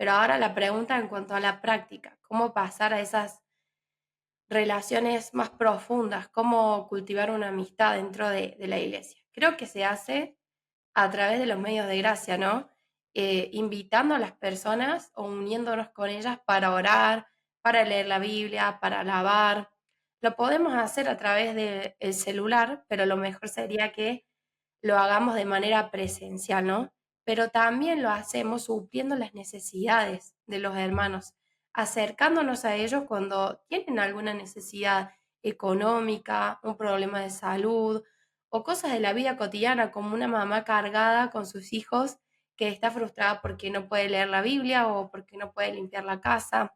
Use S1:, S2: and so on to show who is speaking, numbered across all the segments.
S1: Pero ahora la pregunta en cuanto a la práctica, ¿cómo pasar a esas relaciones más profundas? ¿Cómo cultivar una amistad dentro de la iglesia? Creo que se hace a través de los medios de gracia, ¿no? Invitando a las personas o uniéndonos con ellas para orar, para leer la Biblia, para alabar. Lo podemos hacer a través del celular, pero lo mejor sería que lo hagamos de manera presencial, ¿no? Pero también lo hacemos supliendo las necesidades de los hermanos, acercándonos a ellos cuando tienen alguna necesidad económica, un problema de salud o cosas de la vida cotidiana, como una mamá cargada con sus hijos que está frustrada porque no puede leer la Biblia o porque no puede limpiar la casa.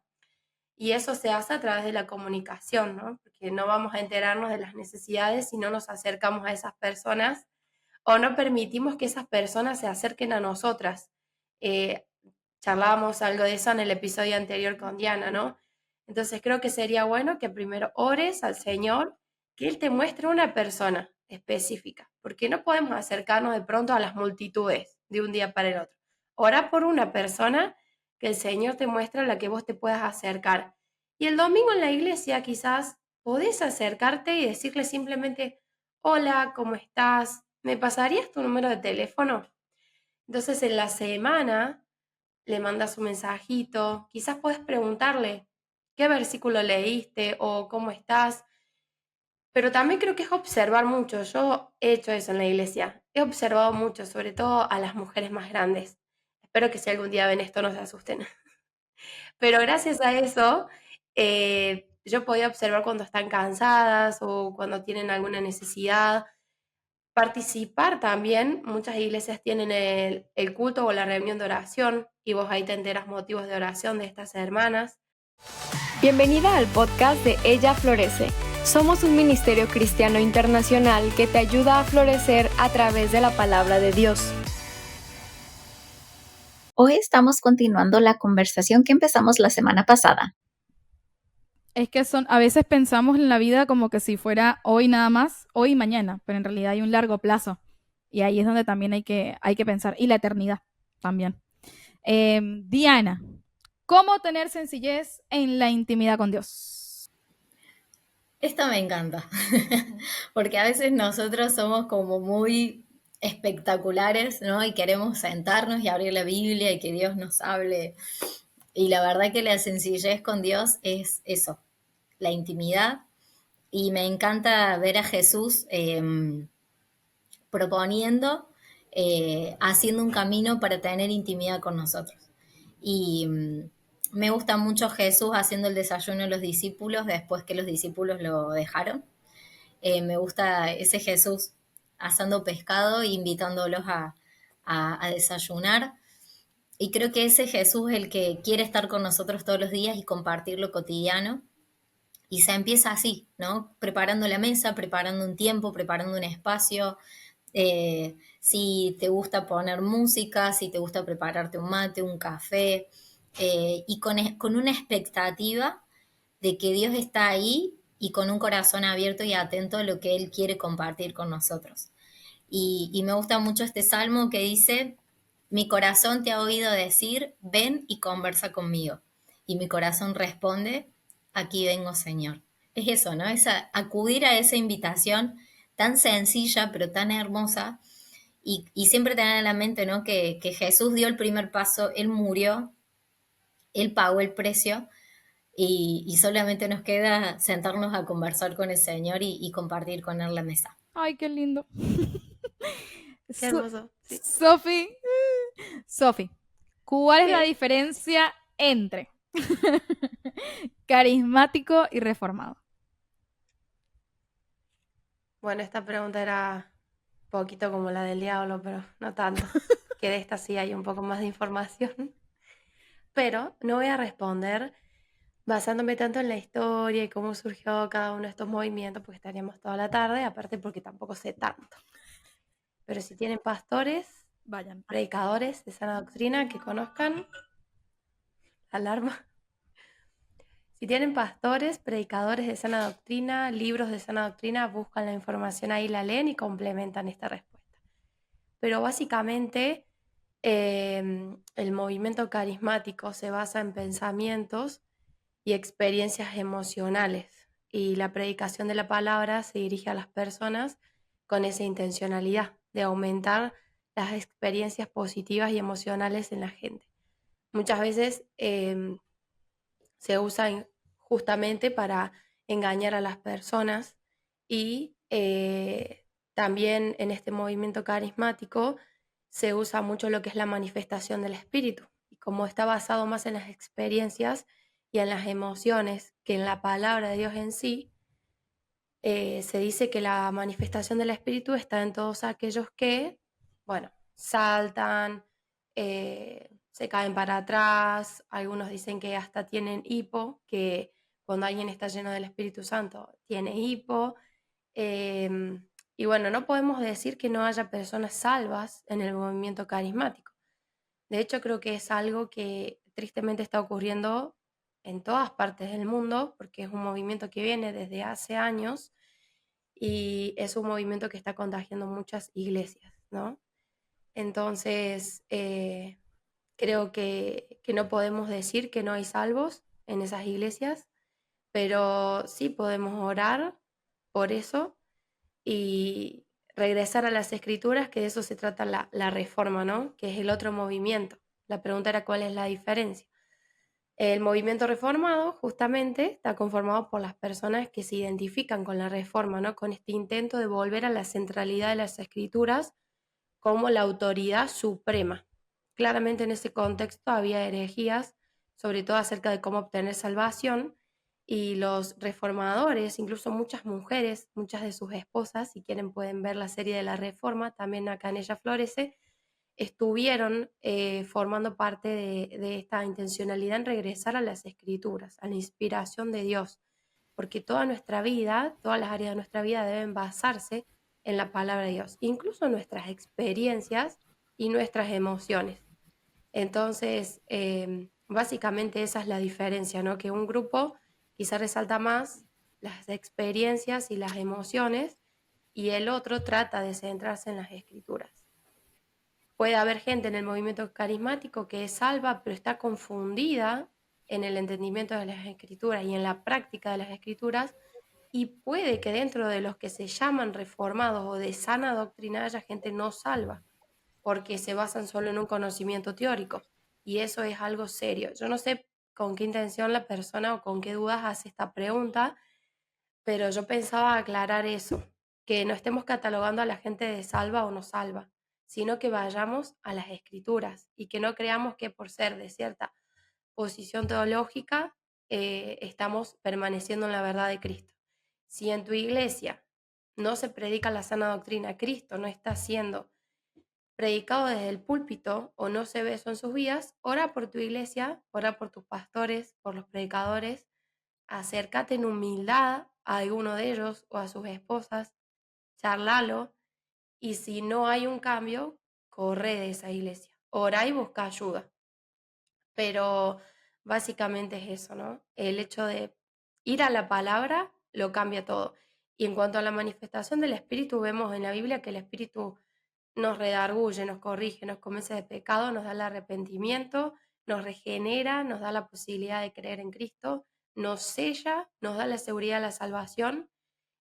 S1: Y eso se hace a través de la comunicación, ¿no? Porque no vamos a enterarnos de las necesidades si no nos acercamos a esas personas o no permitimos que esas personas se acerquen a nosotras. Eh, Charlábamos algo de eso en el episodio anterior con Diana, ¿no? Entonces creo que sería bueno que primero ores al Señor, que Él te muestre una persona específica, porque no podemos acercarnos de pronto a las multitudes de un día para el otro. Ora por una persona que el Señor te muestre a la que vos te puedas acercar. Y el domingo en la iglesia quizás podés acercarte y decirle simplemente, hola, ¿cómo estás? ¿Me pasarías tu número de teléfono? Entonces en la semana le mandas un mensajito, quizás puedes preguntarle qué versículo leíste o cómo estás, pero también creo que es observar mucho. Yo he hecho eso en la iglesia, he observado mucho, sobre todo a las mujeres más grandes. Espero que si algún día ven esto no se asusten. Pero gracias a eso, yo podía observar cuando están cansadas o cuando tienen alguna necesidad. Participar también, muchas iglesias tienen el culto o la reunión de oración y vos ahí te enteras motivos de oración de estas hermanas.
S2: Bienvenida al podcast de Ella Florece. Somos un ministerio cristiano internacional que te ayuda a florecer a través de la palabra de Dios.
S3: Hoy estamos continuando la conversación que empezamos la semana pasada.
S4: Es que a veces pensamos en la vida como que si fuera hoy nada más, hoy y mañana, pero en realidad hay un largo plazo. Y ahí es donde también hay que pensar. Y la eternidad también. Diana, ¿cómo tener sencillez en la intimidad con Dios?
S3: Esto me encanta, porque a veces nosotros somos como muy espectaculares, ¿no? Y queremos sentarnos y abrir la Biblia y que Dios nos hable. Y la verdad que la sencillez con Dios es eso, la intimidad. Y me encanta ver a Jesús proponiendo, haciendo un camino para tener intimidad con nosotros. Y me gusta mucho Jesús haciendo el desayuno a los discípulos después que los discípulos lo dejaron. Me gusta ese Jesús asando pescado e invitándolos a desayunar. Y creo que ese Jesús es el que quiere estar con nosotros todos los días y compartir lo cotidiano. Y se empieza así, ¿no? Preparando la mesa, preparando un tiempo, preparando un espacio. Si te gusta poner música, si te gusta prepararte un mate, un café, y con una expectativa de que Dios está ahí y con un corazón abierto y atento a lo que Él quiere compartir con nosotros. Y me gusta mucho este salmo que dice, mi corazón te ha oído decir, ven y conversa conmigo. Y mi corazón responde, aquí vengo, Señor. Es eso, ¿no? Es acudir a esa invitación tan sencilla, pero tan hermosa. Y siempre tener en la mente, ¿no? Que Jesús dio el primer paso, Él murió, Él pagó el precio y solamente nos queda sentarnos a conversar con el Señor y compartir con Él la mesa.
S4: Ay, qué lindo.
S1: Qué hermoso, sí.
S4: Sofi, ¿cuál es la
S1: ¿Qué?
S4: diferencia entre carismático y reformado?
S1: Bueno, esta pregunta era un poquito como la del diablo, pero no tanto, que de esta sí hay un poco más de información. Pero no voy a responder basándome tanto en la historia y cómo surgió cada uno de estos movimientos, porque estaríamos toda la tarde, aparte porque tampoco sé tanto. Pero si tienen pastores,
S4: Vayan.
S1: predicadores de sana doctrina que conozcan, alarma. Si tienen pastores, predicadores de sana doctrina, libros de sana doctrina, buscan la información ahí, la leen y complementan esta respuesta. Pero básicamente El movimiento carismático se basa en pensamientos y experiencias emocionales, y la predicación de la palabra se dirige a las personas con esa intencionalidad de aumentar las experiencias positivas y emocionales en la gente. Muchas veces se usa justamente para engañar a las personas, y también en este movimiento carismático se usa mucho lo que es la manifestación del espíritu, y como está basado más en las experiencias y en las emociones que en la palabra de Dios en sí, se dice que la manifestación del espíritu está en todos aquellos que, bueno, saltan, se caen para atrás, algunos dicen que hasta tienen hipo, que cuando alguien está lleno del Espíritu Santo tiene hipo. Y bueno, no podemos decir que no haya personas salvas en el movimiento carismático. De hecho, creo que es algo que tristemente está ocurriendo en todas partes del mundo, porque es un movimiento que viene desde hace años y es un movimiento que está contagiando muchas iglesias, ¿no? Entonces, creo que no podemos decir que no hay salvos en esas iglesias, pero sí podemos orar por eso y regresar a las escrituras, que de eso se trata la reforma, ¿no? Que es el otro movimiento. La pregunta era cuál es la diferencia. El movimiento reformado justamente está conformado por las personas que se identifican con la reforma, ¿no? Con este intento de volver a la centralidad de las escrituras como la autoridad suprema. Claramente en ese contexto había herejías, sobre todo acerca de cómo obtener salvación, y los reformadores, incluso muchas mujeres, muchas de sus esposas, si quieren pueden ver la serie de la Reforma, también acá en Ella Florece, estuvieron formando parte de esta intencionalidad en regresar a las escrituras, a la inspiración de Dios, porque toda nuestra vida, todas las áreas de nuestra vida deben basarse en la palabra de Dios, incluso nuestras experiencias y nuestras emociones. Entonces, básicamente esa es la diferencia, ¿no? Que un grupo quizá resalta más las experiencias y las emociones, y el otro trata de centrarse en las escrituras. Puede haber gente en el movimiento carismático que es salva, pero está confundida en el entendimiento de las escrituras y en la práctica de las escrituras, y puede que dentro de los que se llaman reformados o de sana doctrina haya gente no salva, porque se basan solo en un conocimiento teórico, y eso es algo serio. Yo no sé con qué intención la persona o con qué dudas hace esta pregunta, pero yo pensaba aclarar eso, que no estemos catalogando a la gente de salva o no salva, sino que vayamos a las escrituras y que no creamos que por ser de cierta posición teológica estamos permaneciendo en la verdad de Cristo. Si en tu iglesia no se predica la sana doctrina, Cristo no está siendo predicado desde el púlpito o no se ve eso en sus vidas, ora por tu iglesia, ora por tus pastores, por los predicadores, acércate en humildad a alguno de ellos o a sus esposas, charlalo, y si no hay un cambio, corre de esa iglesia, ora y busca ayuda. Pero básicamente es eso, ¿no? El hecho de ir a la palabra lo cambia todo. Y en cuanto a la manifestación del Espíritu, vemos en la Biblia que el Espíritu nos redarguye, nos corrige, nos convence de pecado, nos da el arrepentimiento, nos regenera, nos da la posibilidad de creer en Cristo, nos sella, nos da la seguridad de la salvación,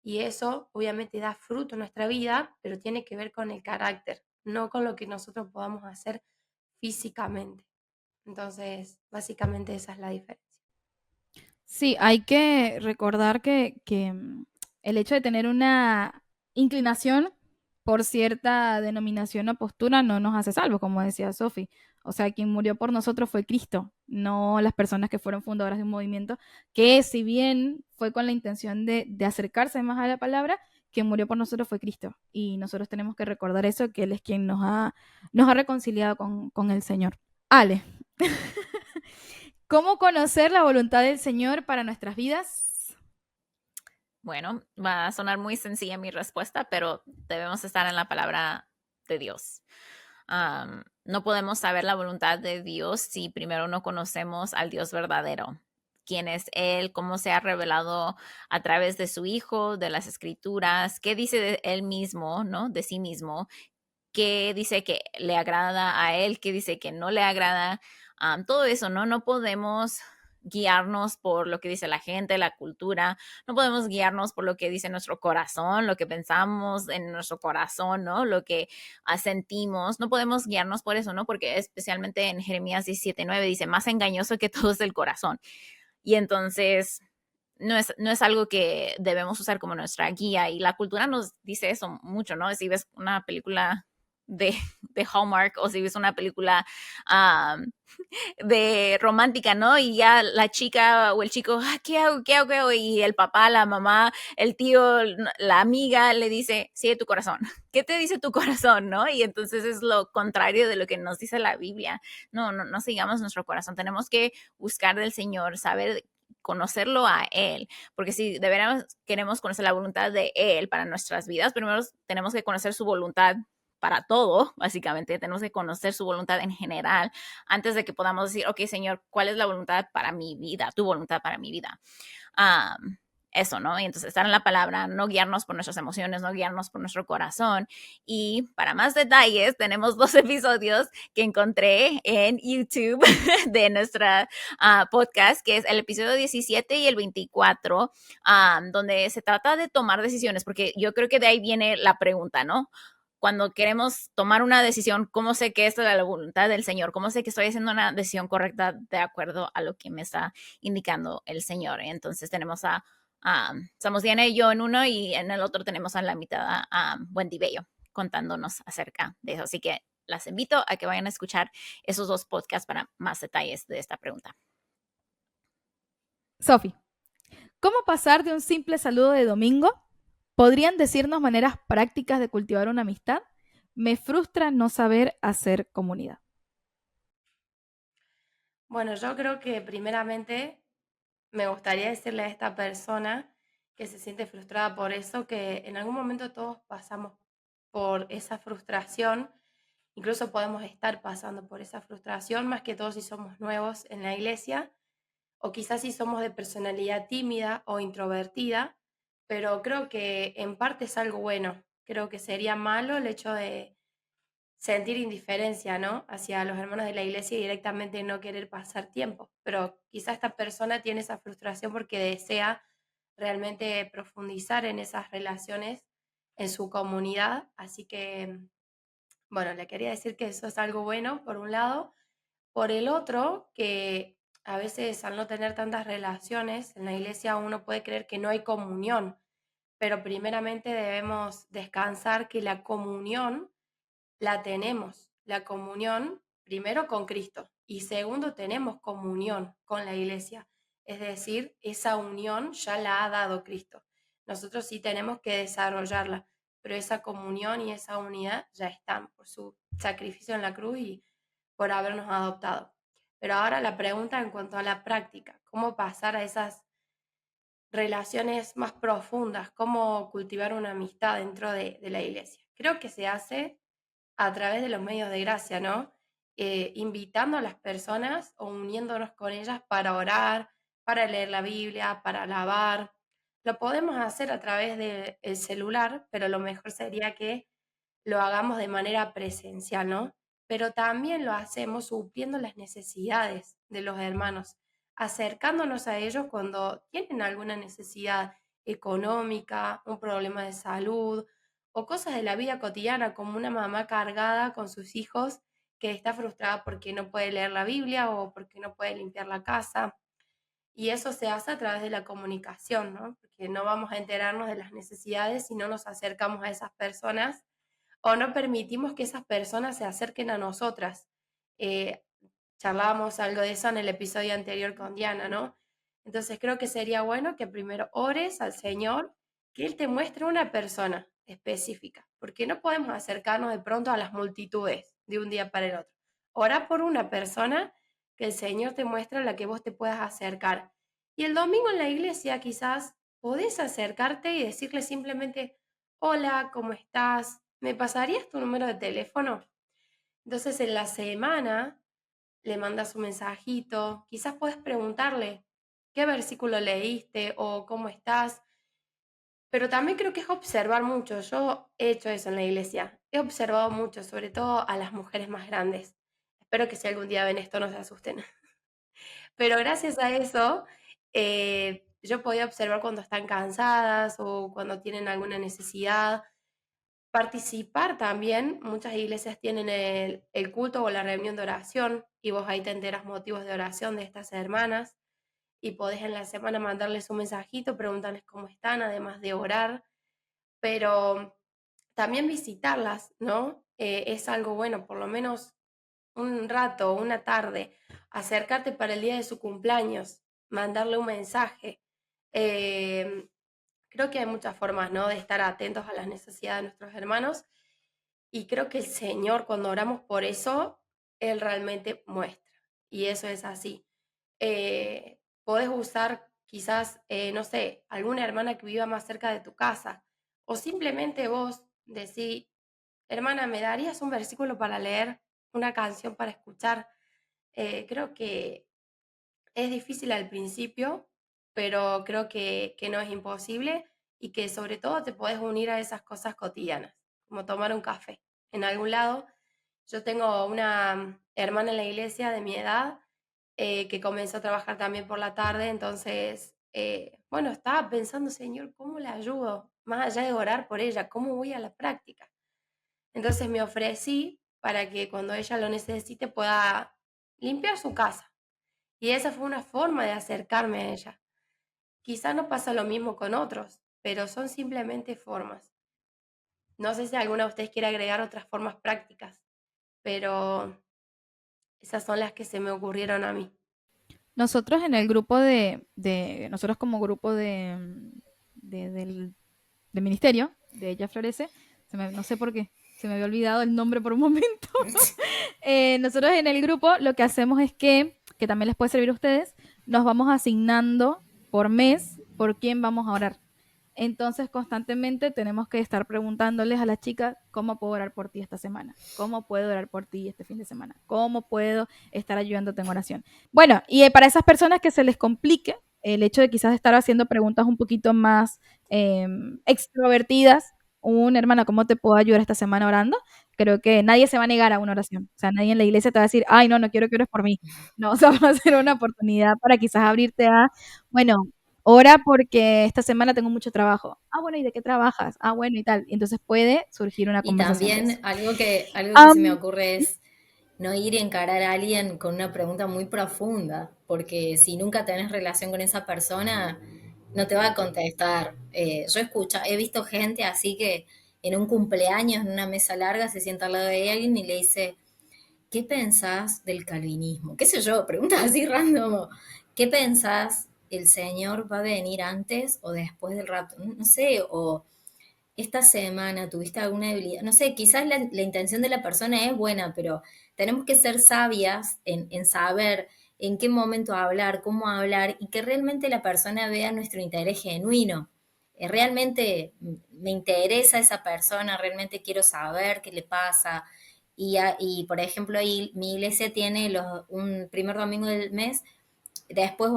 S1: y eso obviamente da fruto en nuestra vida, pero tiene que ver con el carácter, no con lo que nosotros podamos hacer físicamente. Entonces, básicamente esa es la diferencia.
S4: Sí, hay que recordar que el hecho de tener una inclinación por cierta denominación o postura no nos hace salvos, como decía Sofi. O sea, quien murió por nosotros fue Cristo, no las personas que fueron fundadoras de un movimiento que, si bien fue con la intención de acercarse más a la palabra, quien murió por nosotros fue Cristo. Y nosotros tenemos que recordar eso, que Él es quien nos ha reconciliado con el Señor. Ale. ¿Cómo conocer la voluntad del Señor para nuestras vidas?
S5: Bueno, va a sonar muy sencilla mi respuesta, pero debemos estar en la palabra de Dios. No podemos saber la voluntad de Dios si primero no conocemos al Dios verdadero. Quién es Él, cómo se ha revelado a través de su Hijo, de las Escrituras, qué dice de Él mismo, ¿no? De sí mismo, qué dice que le agrada a él, qué dice que no le agrada. Todo eso, ¿no? No podemos guiarnos por lo que dice la gente, la cultura, no podemos guiarnos por lo que dice nuestro corazón, lo que pensamos en nuestro corazón, ¿no? Lo que sentimos, no podemos guiarnos por eso, ¿no? Porque especialmente en Jeremías 17:9 dice, más engañoso que todo es el corazón. Y entonces no es algo que debemos usar como nuestra guía, y la cultura nos dice eso mucho, ¿no? Si ves una película de Hallmark, o si ves una película um, de romántica, ¿no? Y ya la chica o el chico, ¿qué hago? ¿Qué hago? ¿Qué hago? Y el papá, la mamá, el tío, la amiga le dice, sigue tu corazón. ¿Qué te dice tu corazón, no? Y entonces es lo contrario de lo que nos dice la Biblia. No sigamos nuestro corazón. Tenemos que buscar del Señor, saber conocerlo a Él, porque si de veras queremos conocer la voluntad de Él para nuestras vidas, primero tenemos que conocer su voluntad para todo, básicamente, tenemos que conocer su voluntad en general antes de que podamos decir, ok, Señor, ¿cuál es la voluntad para mi vida? Tu voluntad para mi vida. Eso, ¿no? Y entonces estar en la palabra, no guiarnos por nuestras emociones, no guiarnos por nuestro corazón. Y para más detalles, tenemos 2 episodios que encontré en YouTube de nuestra podcast, que es el episodio 17 y el 24, donde se trata de tomar decisiones, porque yo creo que de ahí viene la pregunta, ¿no? Cuando queremos tomar una decisión, ¿cómo sé que esta es la voluntad del Señor? ¿Cómo sé que estoy haciendo una decisión correcta de acuerdo a lo que me está indicando el Señor? Entonces tenemos somos Diana y yo en uno, y en el otro tenemos a la mitad a Wendy Bello contándonos acerca de eso. Así que las invito a que vayan a escuchar esos 2 podcasts para más detalles de esta pregunta.
S4: Sofi, ¿cómo pasar de un simple saludo de domingo? ¿Podrían decirnos maneras prácticas de cultivar una amistad? Me frustra no saber hacer comunidad.
S1: Bueno, yo creo que primeramente me gustaría decirle a esta persona que se siente frustrada por eso, que en algún momento todos pasamos por esa frustración, incluso podemos estar pasando por esa frustración, más que todo si somos nuevos en la iglesia, o quizás si somos de personalidad tímida o introvertida, pero creo que en parte es algo bueno. Creo que sería malo el hecho de sentir indiferencia, ¿no? Hacia los hermanos de la iglesia y directamente no querer pasar tiempo. Pero quizá esta persona tiene esa frustración porque desea realmente profundizar en esas relaciones en su comunidad. Así que, bueno, le quería decir que eso es algo bueno, por un lado. Por el otro, que a veces al no tener tantas relaciones en la iglesia uno puede creer que no hay comunión, pero primeramente debemos descansar que la comunión la tenemos, la comunión primero con Cristo y segundo tenemos comunión con la iglesia, es decir, esa unión ya la ha dado Cristo. Nosotros sí tenemos que desarrollarla, pero esa comunión y esa unidad ya están por su sacrificio en la cruz y por habernos adoptado. Pero ahora la pregunta en cuanto a la práctica, ¿cómo pasar a esas relaciones más profundas? ¿Cómo cultivar una amistad dentro de la iglesia? Creo que se hace a través de los medios de gracia, ¿no? Invitando a las personas o uniéndonos con ellas para orar, para leer la Biblia, para alabar. Lo podemos hacer a través del celular, pero lo mejor sería que lo hagamos de manera presencial, ¿no? Pero también lo hacemos supliendo las necesidades de los hermanos, acercándonos a ellos cuando tienen alguna necesidad económica, un problema de salud o cosas de la vida cotidiana, como una mamá cargada con sus hijos que está frustrada porque no puede leer la Biblia o porque no puede limpiar la casa. Y eso se hace a través de la comunicación, ¿no? Porque no vamos a enterarnos de las necesidades si no nos acercamos a esas personas o no permitimos que esas personas se acerquen a nosotras. Eh, Charlábamos algo de eso en el episodio anterior con Diana, ¿no? Entonces creo que sería bueno que primero ores al Señor, que Él te muestre una persona específica, porque no podemos acercarnos de pronto a las multitudes de un día para el otro. Ora por una persona que el Señor te muestre a la que vos te puedas acercar. Y el domingo en la iglesia quizás podés acercarte y decirle simplemente, hola, ¿cómo estás? ¿Me pasarías tu número de teléfono? Entonces en la semana le mandas un mensajito, quizás puedes preguntarle qué versículo leíste o cómo estás, pero también creo que es observar mucho. Yo he hecho eso en la iglesia. he observado mucho, sobre todo a las mujeres más grandes. Espero que si algún día ven esto no se asusten. Pero gracias a eso, yo podía observar cuando están cansadas o cuando tienen alguna necesidad. Participar también, muchas iglesias tienen el culto o la reunión de oración y vos ahí te enteras motivos de oración de estas hermanas y podés en la semana mandarles un mensajito, preguntarles cómo están, además de orar, pero también visitarlas, ¿no? Es algo bueno, por lo menos un rato, una tarde, acercarte para el día de su cumpleaños, mandarle un mensaje. Eh, Creo que hay muchas formas, ¿no? De estar atentos a las necesidades de nuestros hermanos y creo que el Señor, cuando oramos por eso, Él realmente muestra. Y eso es así. Podés usar quizás, no sé, alguna hermana que viva más cerca de tu casa. O simplemente vos decís, hermana, ¿me darías un versículo para leer? Una canción para escuchar. Creo que es difícil al principio, pero creo que no es imposible y que sobre todo te podés unir a esas cosas cotidianas, como tomar un café en algún lado. Yo tengo una hermana en la iglesia de mi edad que comenzó a trabajar también por la tarde, entonces, bueno, estaba pensando, Señor, ¿cómo le ayudo? Más allá de orar por ella, ¿cómo voy a la práctica? Entonces me ofrecí para que cuando ella lo necesite pueda limpiar su casa. Y esa fue una forma de acercarme a ella. Quizá no pasa lo mismo con otros, pero son simplemente formas. No sé si alguna de ustedes quiere agregar otras formas prácticas, pero esas son las que se me ocurrieron a mí.
S4: Nosotros en el grupo nosotros como grupo de ministerio, de Ella Florece, no sé por qué, se me había olvidado el nombre por un momento. Nosotros en el grupo lo que hacemos es que también les puede servir a ustedes, nos vamos asignando por mes por quién vamos a orar. Entonces, constantemente tenemos que estar preguntándoles a las chicas cómo puedo orar por ti esta semana, cómo puedo orar por ti este fin de semana, cómo puedo estar ayudándote en oración. Bueno, y para esas personas que se les complique el hecho de quizás estar haciendo preguntas un poquito más extrovertidas, una hermana, ¿cómo te puedo ayudar esta semana orando? Creo que nadie se va a negar a una oración. O sea, nadie en la iglesia te va a decir, ay, no, no quiero que ores por mí. No, o sea, va a ser una oportunidad para quizás abrirte a, bueno, ora porque esta semana tengo mucho trabajo. Ah, bueno, ¿y de qué trabajas? Ah, bueno, y tal. Y entonces puede surgir una
S3: Y
S4: conversación de
S3: también
S4: eso.
S3: algo que se me
S4: Am,
S3: ocurre es no ir y encarar a alguien con una pregunta muy profunda, porque si nunca tenés relación con esa persona, no te va a contestar. He visto gente así que en un cumpleaños, en una mesa larga, se sienta al lado de alguien y le dice, ¿qué pensás del calvinismo? ¿Qué sé yo? Preguntas así random. ¿Qué pensás? ¿El Señor va a venir antes o después del rato? No sé, o esta semana tuviste alguna debilidad. No sé, quizás la intención de la persona es buena, pero tenemos que ser sabias en saber en qué momento hablar, cómo hablar y que realmente la persona vea nuestro interés genuino. Realmente me interesa esa persona, realmente quiero saber qué le pasa. Y por ejemplo, ahí mi iglesia tiene un primer domingo del mes. Después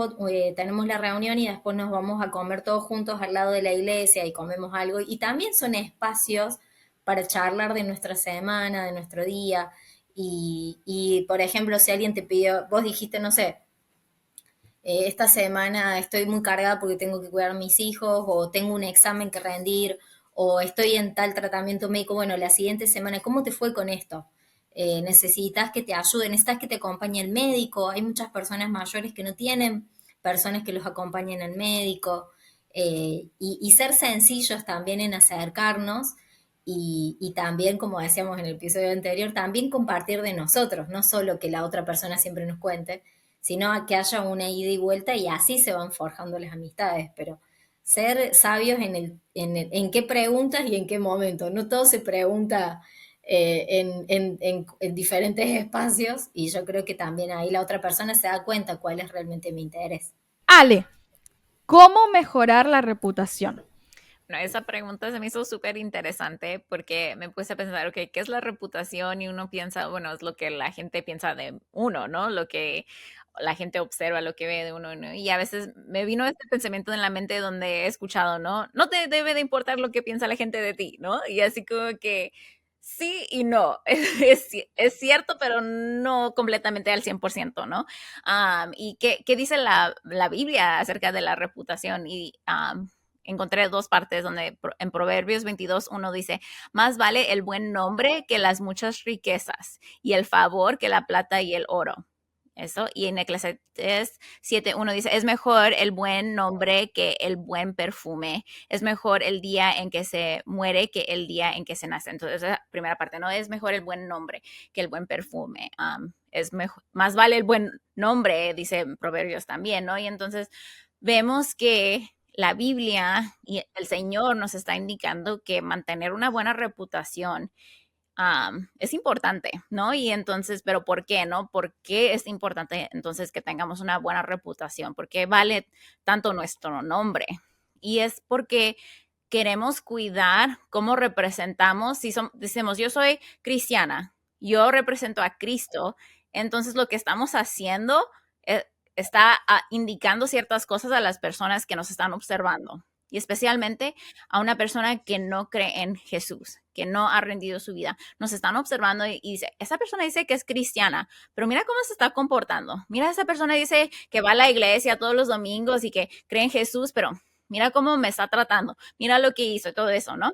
S3: tenemos la reunión y después nos vamos a comer todos juntos al lado de la iglesia y comemos algo. Y también son espacios para charlar de nuestra semana, de nuestro día. Por ejemplo, si alguien te pidió, vos dijiste, no sé, esta semana estoy muy cargada porque tengo que cuidar a mis hijos, o tengo un examen que rendir, o estoy en tal tratamiento médico. Bueno, la siguiente semana, ¿cómo te fue con esto? Necesitas que te ayuden, necesitas que te acompañe el médico. Hay muchas personas mayores que no tienen personas que los acompañen al médico. Y ser sencillos también en acercarnos y también, como decíamos en el episodio anterior, también compartir de nosotros, no solo que la otra persona siempre nos cuente, sino que haya una ida y vuelta y así se van forjando las amistades, pero ser sabios en qué preguntas y en qué momento. No todo se pregunta en diferentes espacios y yo creo que también ahí la otra persona se da cuenta cuál es realmente mi interés.
S4: Ale, ¿cómo mejorar la reputación?
S5: No, esa pregunta se me hizo súper interesante porque me puse a pensar, ok, ¿qué es la reputación? Y uno piensa, bueno, es lo que la gente piensa de uno, ¿no? Lo que la gente observa, lo que ve de uno, ¿no? Y a veces me vino este pensamiento en la mente donde he escuchado, ¿no? No te debe de importar lo que piensa la gente de ti, ¿no? Y así como que Sí y no. Es cierto, pero no completamente al 100%, ¿no? ¿Y qué dice la Biblia acerca de la reputación? Y encontré dos partes donde en Proverbios 22:1 dice, más vale el buen nombre que las muchas riquezas y el favor que la plata y el oro. Eso, y en Eclesiastés 7:1 dice, es mejor el buen nombre que el buen perfume, es mejor el día en que se muere que el día en que se nace. Entonces, esa primera parte, ¿no? Es mejor el buen nombre que el buen perfume. Es mejor, más vale el buen nombre, dice Proverbios también, ¿no? Y entonces vemos que la Biblia y el Señor nos está indicando que mantener una buena reputación es importante, ¿no? Y entonces, pero ¿por qué, no? ¿Por qué es importante entonces que tengamos una buena reputación? ¿Por qué vale tanto nuestro nombre? Y es porque queremos cuidar cómo representamos, si decimos, yo soy cristiana, yo represento a Cristo, entonces lo que estamos haciendo está indicando ciertas cosas a las personas que nos están observando y especialmente a una persona que no cree en Jesús, que no ha rendido su vida. Nos están observando y dice, esa persona dice que es cristiana, pero mira cómo se está comportando. Mira, esa persona dice que va a la iglesia todos los domingos y que cree en Jesús, pero mira cómo me está tratando, mira lo que hizo y todo eso, ¿no?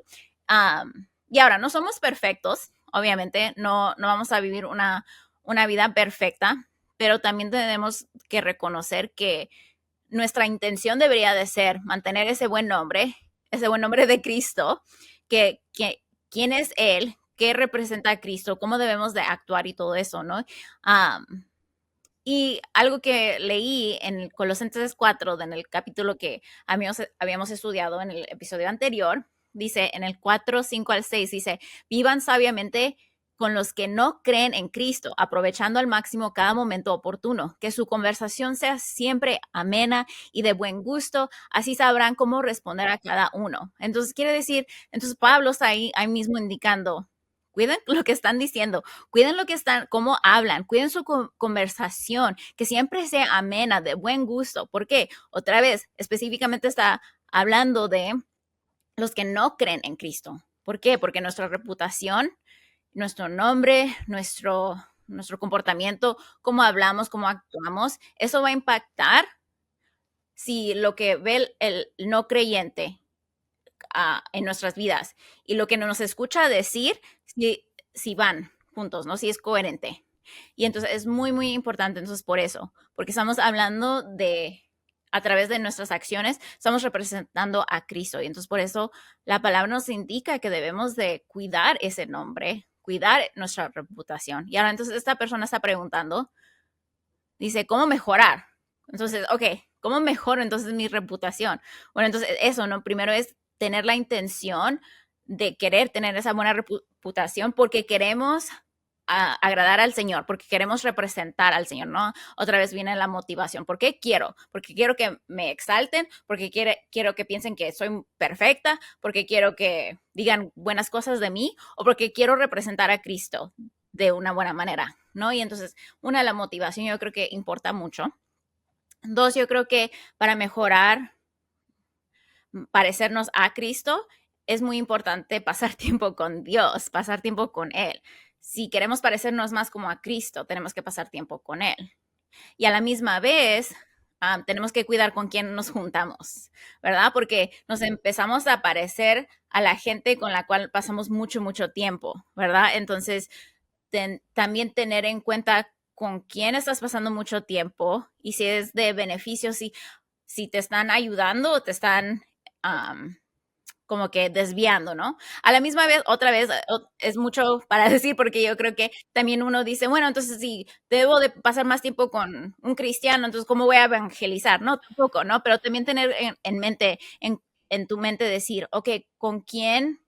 S5: Y ahora, no somos perfectos, obviamente, no vamos a vivir una vida perfecta, pero también tenemos que reconocer que nuestra intención debería de ser mantener ese buen nombre de Cristo, quién es Él, qué representa a Cristo, cómo debemos de actuar y todo eso, ¿no? Y algo que leí en Colosenses 4, en el capítulo que habíamos estudiado en el episodio anterior, dice en el 4, 5 al 6, dice, vivan sabiamente con los que no creen en Cristo, aprovechando al máximo cada momento oportuno, que su conversación sea siempre amena y de buen gusto, así sabrán cómo responder a cada uno. Entonces quiere decir, entonces Pablo está ahí mismo indicando, cuiden lo que están diciendo, cuiden lo que están, cómo hablan, cuiden su conversación, que siempre sea amena, de buen gusto. ¿Por qué? Otra vez, específicamente está hablando de los que no creen en Cristo. ¿Por qué? Porque nuestra reputación, nuestro nombre, nuestro comportamiento, cómo hablamos, cómo actuamos, eso va a impactar si lo que ve el no creyente en nuestras vidas y lo que nos escucha decir, si van juntos, ¿no? Si es coherente. Y entonces es muy, muy importante entonces por eso, porque estamos hablando a través de nuestras acciones, estamos representando a Cristo. Y entonces por eso la palabra nos indica que debemos de cuidar ese nombre, cuidar nuestra reputación. Y ahora entonces esta persona está preguntando, dice, ¿cómo mejorar? Entonces, ok, ¿cómo mejoro entonces mi reputación? Bueno, entonces eso, ¿no? Primero es tener la intención de querer tener esa buena reputación porque queremos agradar al Señor, porque queremos representar al Señor, ¿no? Otra vez viene la motivación. ¿Por qué quiero? Porque quiero que me exalten, porque quiero que piensen que soy perfecta, porque quiero que digan buenas cosas de mí o porque quiero representar a Cristo de una buena manera, ¿no? Y entonces, una, la motivación yo creo que importa mucho. Dos, yo creo que para mejorar, parecernos a Cristo, es muy importante pasar tiempo con Dios, pasar tiempo con Él. Si queremos parecernos más como a Cristo, tenemos que pasar tiempo con Él. Y a la misma vez, tenemos que cuidar con quién nos juntamos, ¿verdad? Porque nos empezamos a parecer a la gente con la cual pasamos mucho, mucho tiempo, ¿verdad? Entonces, también tener en cuenta con quién estás pasando mucho tiempo y si es de beneficio, si te están ayudando o te están como que desviando, ¿no? A la misma vez, otra vez, es mucho para decir porque yo creo que también uno dice, bueno, entonces si debo de pasar más tiempo con un cristiano, entonces ¿cómo voy a evangelizar? No, tampoco, ¿no? Pero también tener en mente, en tu mente decir, ok, ¿con quién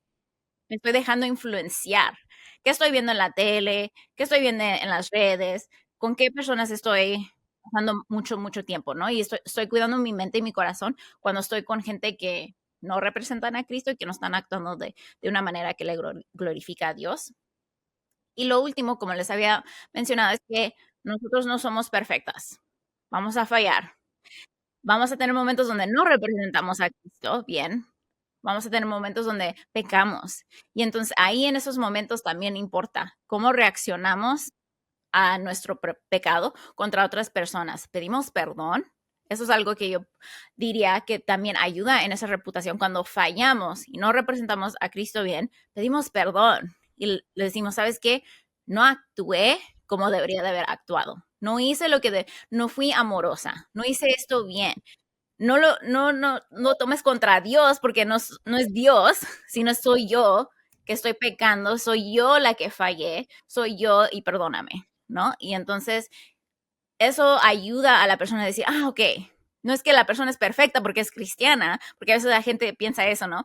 S5: me estoy dejando influenciar? ¿Qué estoy viendo en la tele? ¿Qué estoy viendo en las redes? ¿Con qué personas estoy pasando mucho, mucho tiempo, no? Y estoy cuidando mi mente y mi corazón cuando estoy con gente que no representan a Cristo y que no están actuando de una manera que le glorifica a Dios. Y lo último, como les había mencionado, es que nosotros no somos perfectas. Vamos a fallar. Vamos a tener momentos donde no representamos a Cristo bien, vamos a tener momentos donde pecamos. Y entonces ahí en esos momentos también importa cómo reaccionamos a nuestro pecado contra otras personas. ¿Pedimos perdón? Eso es algo que yo diría que también ayuda en esa reputación. Cuando fallamos y no representamos a Cristo bien, pedimos perdón y le decimos, ¿sabes qué? No actué como debería de haber actuado. No hice no fui amorosa, no hice esto bien. No tomes contra Dios porque no es Dios, sino soy yo que estoy pecando, soy yo la que fallé, soy yo y perdóname, ¿no? Y entonces eso ayuda a la persona a decir, ok, no es que la persona es perfecta porque es cristiana, porque a veces la gente piensa eso, ¿no?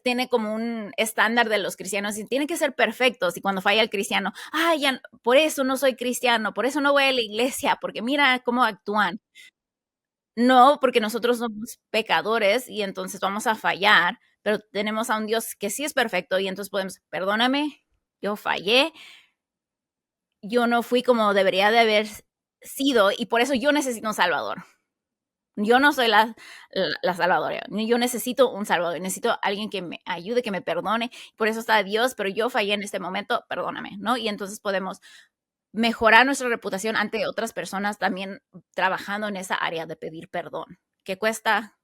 S5: Tiene como un estándar de los cristianos y tienen que ser perfectos. Y cuando falla el cristiano, ya, por eso no soy cristiano, por eso no voy a la iglesia, porque mira cómo actúan. No, porque nosotros somos pecadores y entonces vamos a fallar, pero tenemos a un Dios que sí es perfecto y entonces podemos, perdóname, yo fallé, yo no fui como debería de haber sido y por eso yo necesito un Salvador. Yo no soy la salvadora, yo necesito un Salvador, necesito alguien que me ayude, que me perdone, por eso está Dios, pero yo fallé en este momento, perdóname, ¿no? Y entonces podemos mejorar nuestra reputación ante otras personas también trabajando en esa área de pedir perdón, que cuesta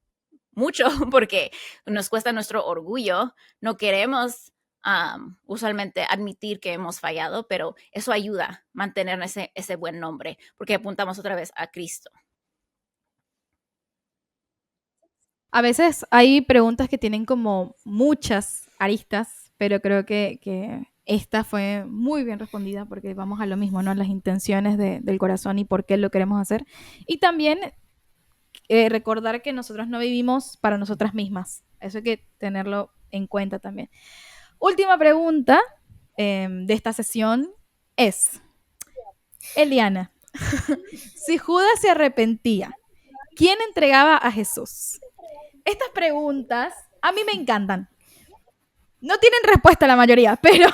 S5: mucho porque nos cuesta nuestro orgullo, no queremos usualmente admitir que hemos fallado, pero eso ayuda a mantener ese buen nombre, porque apuntamos otra vez a Cristo.
S4: A veces hay preguntas que tienen como muchas aristas, pero creo que esta fue muy bien respondida porque vamos a lo mismo, ¿no? Las intenciones del corazón y por qué lo queremos hacer. Y también recordar que nosotros no vivimos para nosotras mismas. Eso hay que tenerlo en cuenta también. Última pregunta de esta sesión es, Eliana, si Judas se arrepentía, ¿quién entregaba a Jesús? Estas preguntas a mí me encantan. No tienen respuesta la mayoría, pero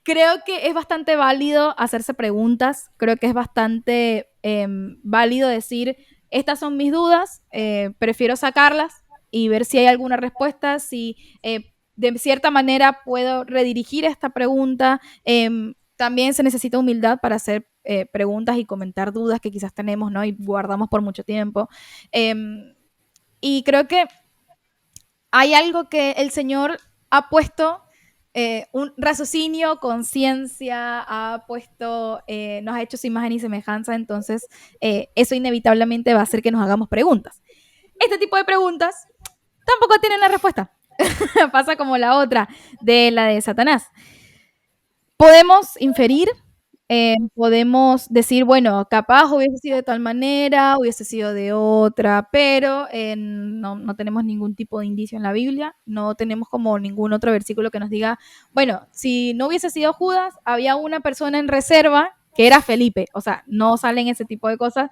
S4: creo que es bastante válido hacerse preguntas. Creo que es bastante válido decir, estas son mis dudas, prefiero sacarlas y ver si hay alguna respuesta, si de cierta manera puedo redirigir esta pregunta. También se necesita humildad para hacer preguntas y comentar dudas que quizás tenemos, ¿no? Y guardamos por mucho tiempo. Y creo que hay algo que el Señor ha puesto, un raciocinio, conciencia, ha puesto, nos ha hecho su imagen y semejanza, entonces eso inevitablemente va a hacer que nos hagamos preguntas. Este tipo de preguntas tampoco tienen la respuesta. Pasa como la otra, de la de Satanás. Podemos inferir, podemos decir, bueno, capaz hubiese sido de tal manera, hubiese sido de otra, pero no tenemos ningún tipo de indicio en la Biblia, no tenemos como ningún otro versículo que nos diga, bueno, si no hubiese sido Judas, había una persona en reserva que era Felipe, o sea, no salen ese tipo de cosas.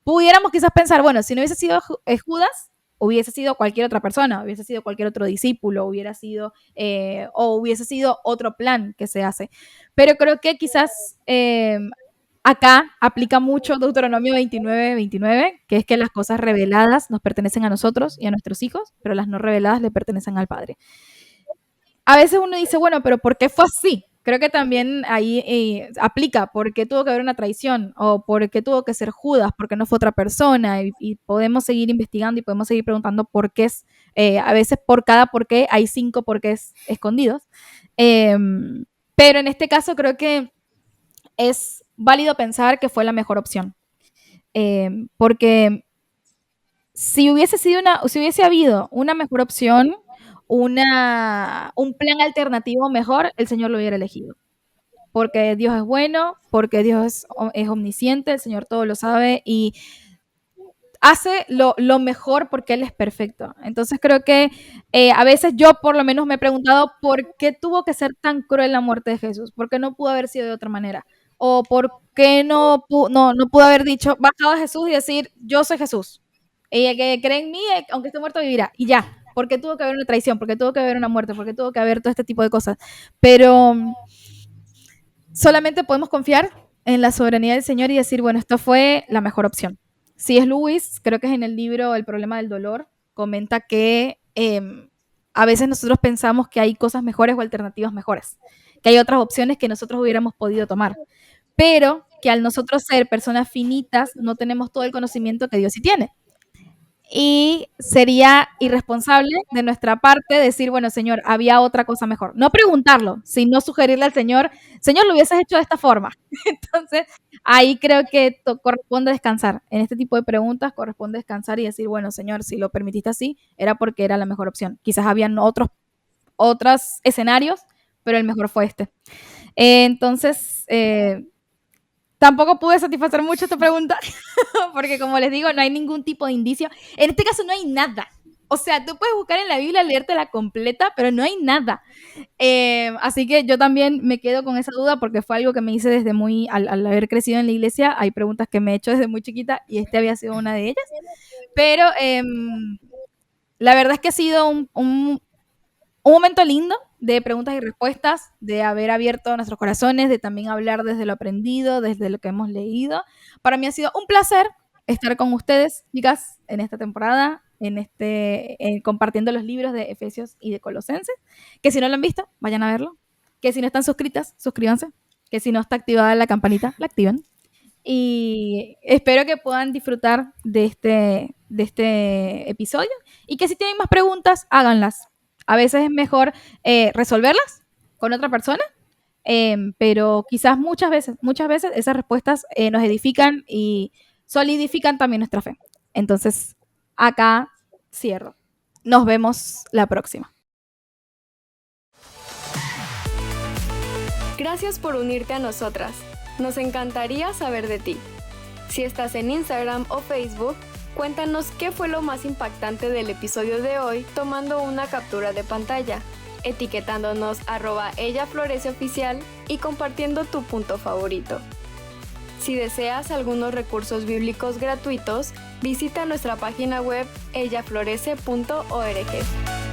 S4: Pudiéramos quizás pensar, bueno, si no hubiese sido Judas, hubiese sido cualquier otra persona, hubiese sido cualquier otro discípulo, hubiera sido, o hubiese sido otro plan que se hace. Pero creo que quizás acá aplica mucho Deuteronomio 29:29, que es que las cosas reveladas nos pertenecen a nosotros y a nuestros hijos, pero las no reveladas le pertenecen al Padre. A veces uno dice, bueno, pero ¿por qué fue así? Creo que también ahí aplica por qué tuvo que haber una traición o por qué tuvo que ser Judas, porque no fue otra persona y podemos seguir investigando y podemos seguir preguntando por qué es, a veces por cada por qué hay 5 porqués escondidos. Pero en este caso creo que es válido pensar que fue la mejor opción. Porque si hubiese habido una mejor opción, un plan alternativo mejor, el Señor lo hubiera elegido. Porque Dios es bueno, porque Dios es omnisciente, el Señor todo lo sabe y hace lo mejor porque Él es perfecto. Entonces creo que a veces yo por lo menos me he preguntado por qué tuvo que ser tan cruel la muerte de Jesús, por qué no pudo haber sido de otra manera, o por qué no pudo haber dicho, bajado a Jesús y decir, yo soy Jesús, y el que cree en mí, aunque esté muerto, vivirá, y ya. Porque tuvo que haber una traición, porque tuvo que haber una muerte, porque tuvo que haber todo este tipo de cosas. Pero solamente podemos confiar en la soberanía del Señor y decir, bueno, esto fue la mejor opción. Si es Lewis, creo que es en el libro El problema del dolor, comenta que a veces nosotros pensamos que hay cosas mejores o alternativas mejores, que hay otras opciones que nosotros hubiéramos podido tomar, pero que al nosotros ser personas finitas no tenemos todo el conocimiento que Dios sí tiene. Y sería irresponsable de nuestra parte decir, bueno, Señor, había otra cosa mejor. No preguntarlo, sino sugerirle al Señor, Señor, lo hubieses hecho de esta forma. Entonces, ahí creo que corresponde descansar. En este tipo de preguntas corresponde descansar y decir, bueno, Señor, si lo permitiste así, era porque era la mejor opción. Quizás habían otros escenarios, pero el mejor fue este. Entonces, tampoco pude satisfacer mucho esta pregunta, porque como les digo, no hay ningún tipo de indicio. En este caso no hay nada. O sea, tú puedes buscar en la Biblia, leértela completa, pero no hay nada. Así que yo también me quedo con esa duda porque fue algo que me hice desde al haber crecido en la iglesia. Hay preguntas que me he hecho desde muy chiquita y este había sido una de ellas. Pero la verdad es que ha sido un momento lindo de preguntas y respuestas, de haber abierto nuestros corazones, de también hablar desde lo aprendido, desde lo que hemos leído. Para mí ha sido un placer estar con ustedes, chicas, en esta temporada, compartiendo los libros de Efesios y de Colosenses. Que si no lo han visto, vayan a verlo. Que si no están suscritas, suscríbanse. Que si no está activada la campanita, la activen. Y espero que puedan disfrutar de este episodio y que si tienen más preguntas, háganlas. A veces es mejor resolverlas con otra persona, pero quizás muchas veces esas respuestas nos edifican y solidifican también nuestra fe. Entonces, acá cierro. Nos vemos la próxima.
S2: Gracias por unirte a nosotras. Nos encantaría saber de ti. Si estás en Instagram o Facebook, cuéntanos qué fue lo más impactante del episodio de hoy tomando una captura de pantalla, etiquetándonos @ellafloreceoficial y compartiendo tu punto favorito. Si deseas algunos recursos bíblicos gratuitos, visita nuestra página web ellaflorece.org.